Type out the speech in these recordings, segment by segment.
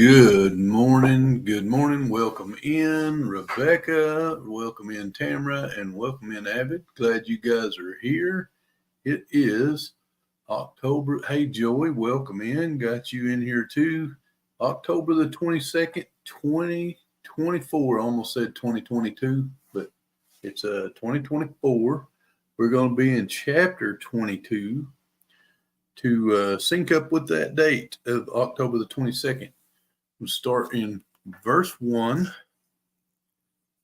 Good morning. Good morning. Welcome in, Rebecca. Welcome in, Tamara, and welcome in, Abbott. Glad you guys are here. It is October. Hey, Joey, welcome in. Got you in here too. October the 22nd, 2024. Almost said 2022, but it's 2024. We're going to be in chapter 22 to sync up with that date of October the 22nd. We'll start in verse 1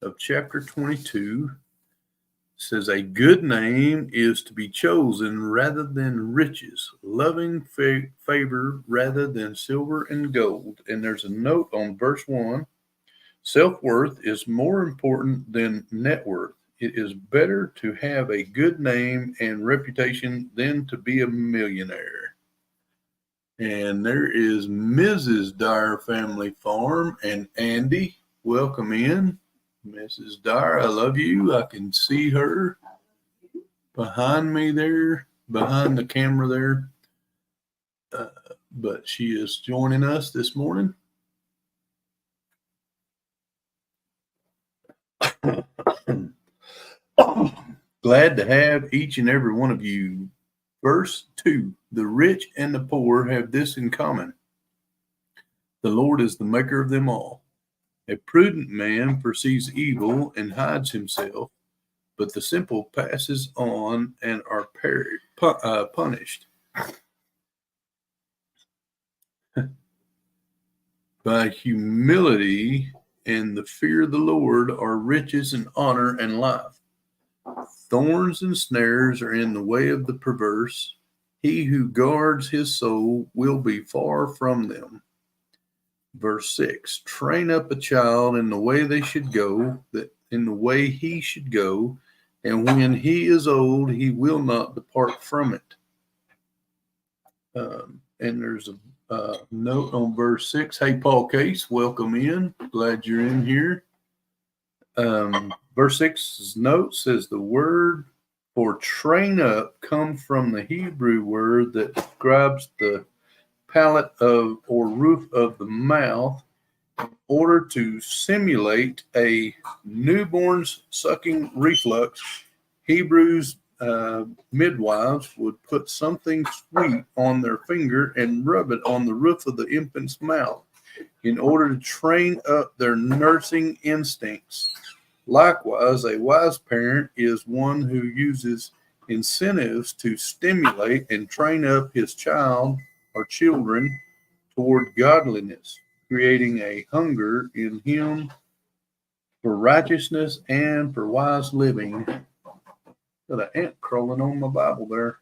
of chapter 22. It says, a good name is to be chosen rather than riches, loving favor rather than silver and gold. And there's a note on verse 1. Self-worth is more important than net worth. It is better to have a good name and reputation than to be a millionaire. And there is Mrs. Dyer Family Farm and Andy. Welcome in. Mrs. Dyer, I love you. I can see her behind me there, behind the camera there. But she is joining us this morning. Glad to have each and every one of you. Verse 2, the rich and the poor have this in common. The Lord is the maker of them all. A prudent man perceives evil and hides himself, but the simple passes on and are punished. By humility and the fear of the Lord are riches and honor and life. Thorns and snares are in the way of the perverse. He who guards his soul will be far from them. Verse 6, train up a child in the way they should go, in the way he should go, and when he is old, he will not depart from it. And there's a note on verse 6. Hey, Paul Case, welcome in. Glad you're in here. Verse 6's note says the word for train up comes from the Hebrew word that describes the palate of or roof of the mouth in order to simulate a newborn's sucking reflux. Hebrews midwives would put something sweet on their finger and rub it on the roof of the infant's mouth in order to train up their nursing instincts. Likewise, a wise parent is one who uses incentives to stimulate and train up his child or children toward godliness, creating a hunger in him for righteousness and for wise living. Got an ant crawling on my Bible there.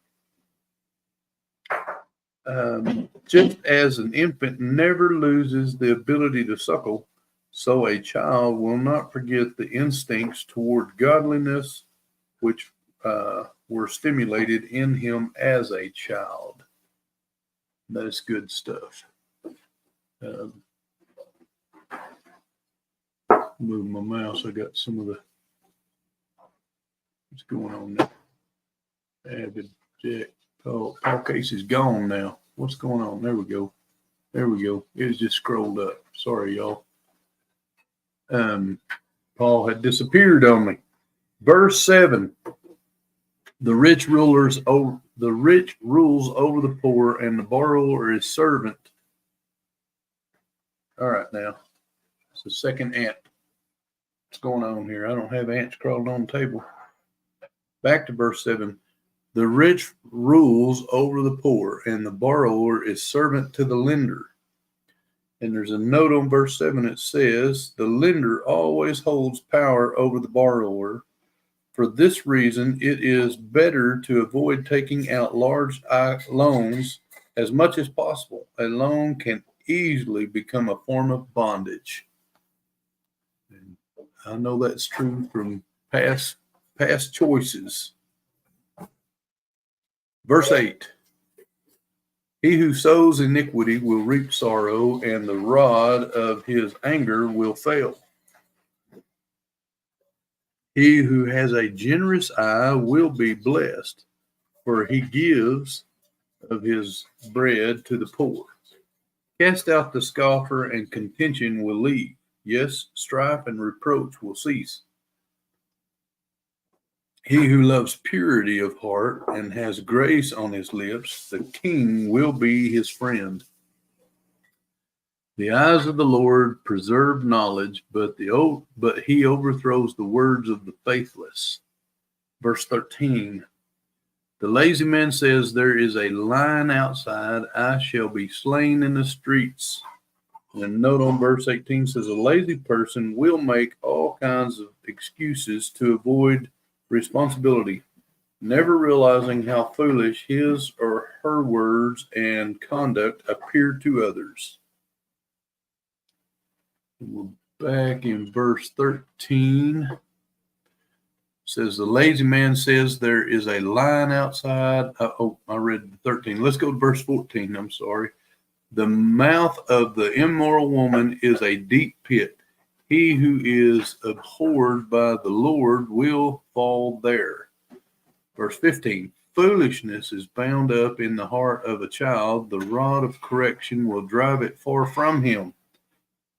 Just as an infant never loses the ability to suckle, so a child will not forget the instincts toward godliness which were stimulated in him as a child. That's good stuff. Move my mouse. I got some of the. What's going on now? Avid Jack. Paul Case is gone now. What's going on? There we go. There we go. It was just scrolled up. Sorry, y'all. Paul had disappeared on me. Verse 7. The rich rules over the poor, and the borrower is servant. All right, now it's the second ant. What's going on here? I don't have ants crawling on the table. Back to verse 7. The rich rules over the poor, and the borrower is servant to the lender. And there's a note on verse 7. It says, the lender always holds power over the borrower. For this reason, it is better to avoid taking out large loans as much as possible. A loan can easily become a form of bondage. And I know that's true from past choices. Verse 8. He who sows iniquity will reap sorrow, and the rod of his anger will fail. He who has a generous eye will be blessed, for he gives of his bread to the poor. Cast out the scoffer, and contention will leave. Yes, strife and reproach will cease. He who loves purity of heart and has grace on his lips, the king will be his friend. The eyes of the Lord preserve knowledge, but he overthrows the words of the faithless. Verse 13. The lazy man says, there is a lion outside, I shall be slain in the streets. And note on verse 18 says, a lazy person will make all kinds of excuses to avoid responsibility, never realizing how foolish his or her words and conduct appear to others. We're back in verse 13. It says, the lazy man says there is a lion outside. I read 13. Let's go to verse 14. I'm sorry. The mouth of the immoral woman is a deep pit. He who is abhorred by the Lord will fall there. Verse 15. Foolishness is bound up in the heart of a child. The rod of correction will drive it far from him.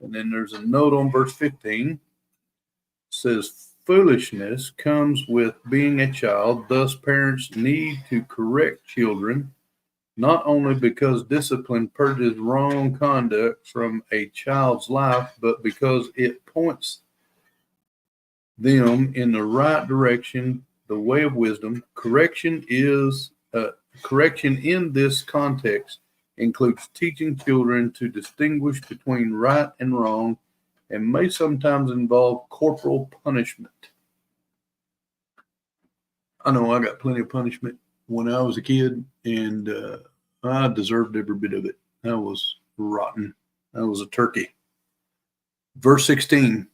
And then there's a note on verse 15. It says, foolishness comes with being a child. Thus, parents need to correct children, not only because discipline purges wrong conduct from a child's life, but because it points them in the right direction, the way of wisdom. Correction in this context includes teaching children to distinguish between right and wrong, and may sometimes involve corporal punishment. I know I got plenty of punishment when I was a kid, and I deserved every bit of it. I was rotten. I was a turkey. Verse 16,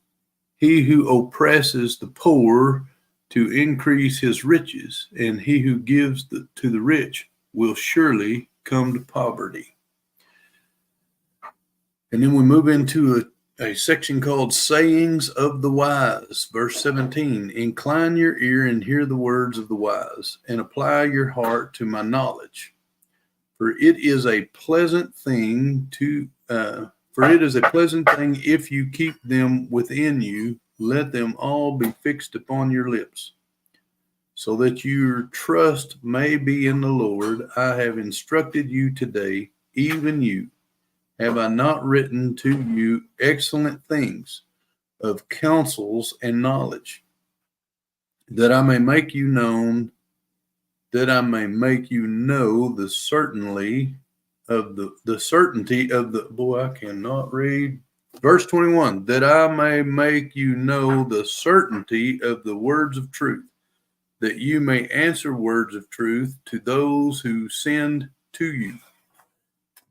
he who oppresses the poor to increase his riches, and he who gives to the rich will surely come to poverty. And then we move into a section called Sayings of the Wise. Verse 17, incline your ear and hear the words of the wise, and apply your heart to my knowledge. For it is a pleasant thing if you keep them within you. Let them all be fixed upon your lips, so that your trust may be in the Lord. I have instructed you today, even you. Have I not written to you excellent things of counsels and knowledge, that I may make you know the certainty of the boy, I cannot read. Verse 21, that I may make you know the certainty of the words of truth, that you may answer words of truth to those who send to you.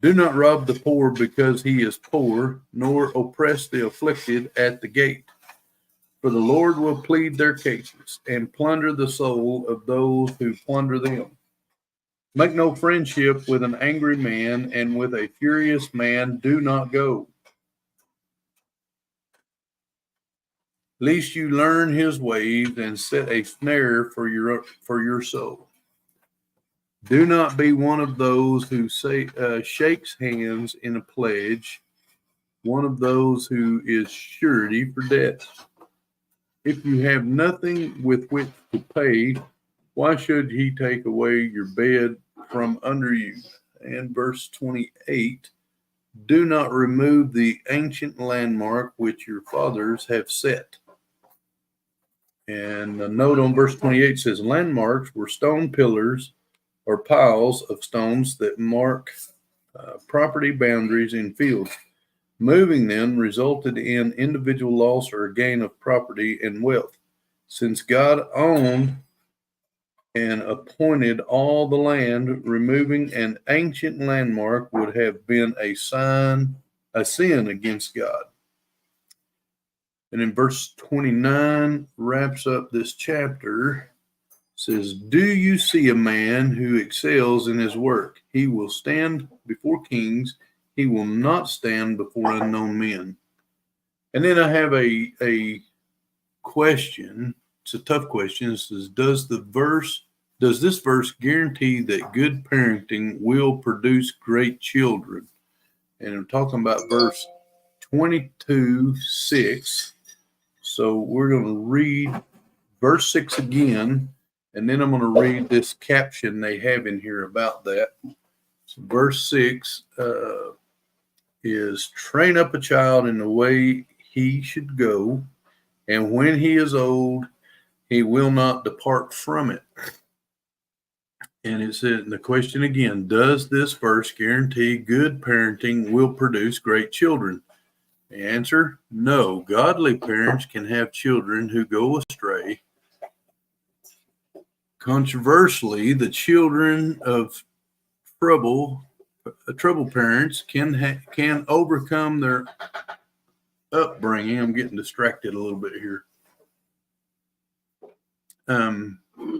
Do not rob the poor because he is poor, nor oppress the afflicted at the gate. For the Lord will plead their cases and plunder the soul of those who plunder them. Make no friendship with an angry man, and with a furious man do not go, lest you learn his ways and set a snare for your soul. Do not be one of those who shakes hands in a pledge, one of those who is surety for debt. If you have nothing with which to pay, why should he take away your bed from under you? And verse 28, do not remove the ancient landmark which your fathers have set. And a note on verse 28 says, landmarks were stone pillars or piles of stones that mark property boundaries in fields. Moving them resulted in individual loss or gain of property and wealth. Since God owned and appointed all the land, removing an ancient landmark would have been a sin against God. And in verse 29 wraps up this chapter. Says, do you see a man who excels in his work? He will stand before kings. He will not stand before unknown men. And then I have a question. It's a tough question. It says, does this verse guarantee that good parenting will produce great children? and I'm talking about verse 22:6. So we're going to read verse 6 again, and then I'm going to read this caption they have in here about that. So verse 6 is train up a child in the way he should go, and when he is old, he will not depart from it. And it said, the question again, does this verse guarantee good parenting will produce great children? The answer, no. Godly parents can have children who go astray. Controversially, the children of trouble parents can overcome their upbringing. I'm getting distracted a little bit here.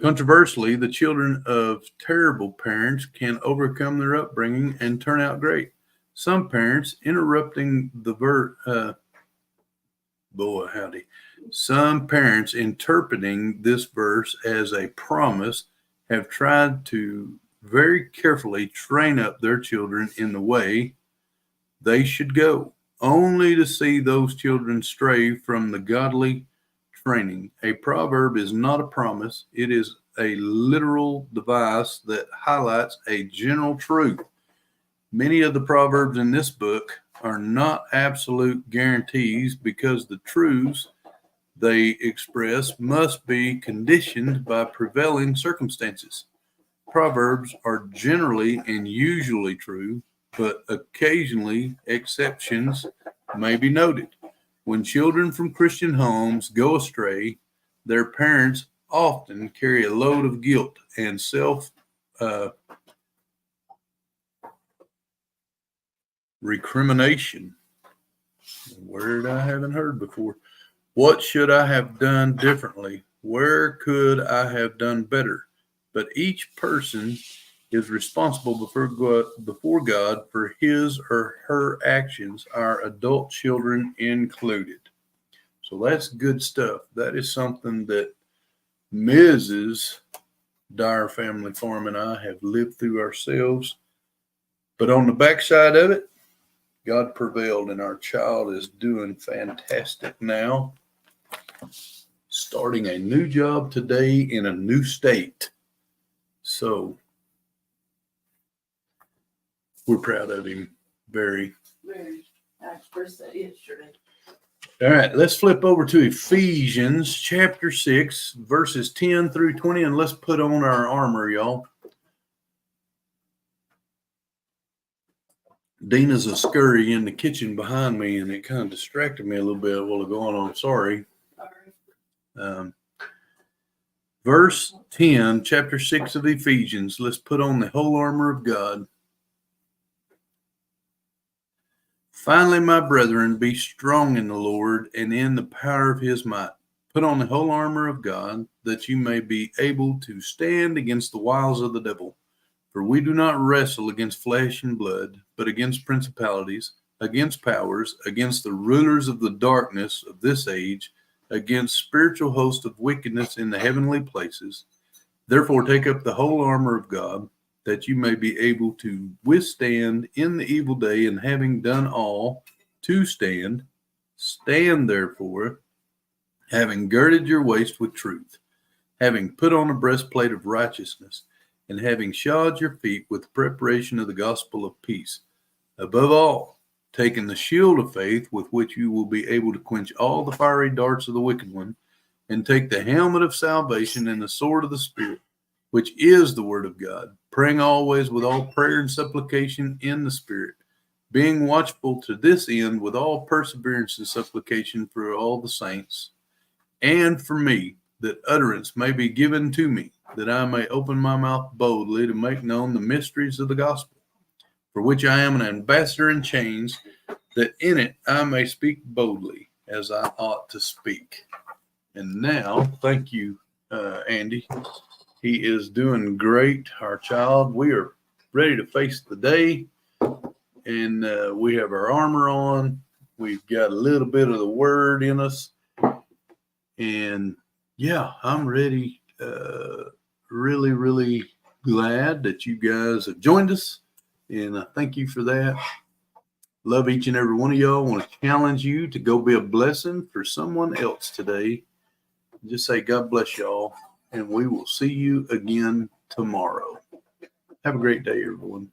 Controversially, the children of terrible parents can overcome their upbringing and turn out great. Some parents Some parents interpreting this verse as a promise have tried to very carefully train up their children in the way they should go, only to see those children stray from the godly training. A proverb is not a promise, it is a literal device that highlights a general truth. Many of the proverbs in this book are not absolute guarantees because the truths they express must be conditioned by prevailing circumstances. Proverbs are generally and usually true, but occasionally exceptions may be noted. When children from Christian homes go astray, their parents often carry a load of guilt and recrimination. A word I haven't heard before. What should I have done differently? Where could I have done better? But each person is responsible before God for his or her actions, our adult children included. So that's good stuff. That is something that Mrs. Dyer Family Farm and I have lived through ourselves. But on the backside of it, God prevailed, and our child is doing fantastic now. Starting a new job today in a new state. So we're proud of him. Very. Very. I expressed that yesterday. All right, let's flip over to Ephesians chapter 6, verses 10 through 20, and let's put on our armor, y'all. Dina's a scurry in the kitchen behind me, and it kind of distracted me a little bit while going on. Sorry. Verse 10, chapter 6 of Ephesians. Let's put on the whole armor of God. Finally, my brethren, be strong in the Lord and in the power of his might. Put on the whole armor of God, that you may be able to stand against the wiles of the devil. For we do not wrestle against flesh and blood, but against principalities, against powers, against the rulers of the darkness of this age, against spiritual hosts of wickedness in the heavenly places. Therefore take up the whole armor of God, that you may be able to withstand in the evil day, and having done all, to stand. Stand therefore, having girded your waist with truth, having put on a breastplate of righteousness, and having shod your feet with the preparation of the gospel of peace. Above all, taking the shield of faith, with which you will be able to quench all the fiery darts of the wicked one, and take the helmet of salvation and the sword of the Spirit, which is the word of God, praying always with all prayer and supplication in the Spirit, being watchful to this end with all perseverance and supplication for all the saints, and for me, that utterance may be given to me, that I may open my mouth boldly to make known the mysteries of the gospel, for which I am an ambassador in chains, that in it I may speak boldly as I ought to speak. And now, thank you, Andy. He is doing great, our child. We are ready to face the day, and we have our armor on. We've got a little bit of the word in us, and yeah, I'm ready. Really, really glad that you guys have joined us, and I thank you for that. Love each and every one of y'all. Want to challenge you to go be a blessing for someone else today. Just say, God bless y'all, and we will see you again tomorrow. Have a great day, everyone.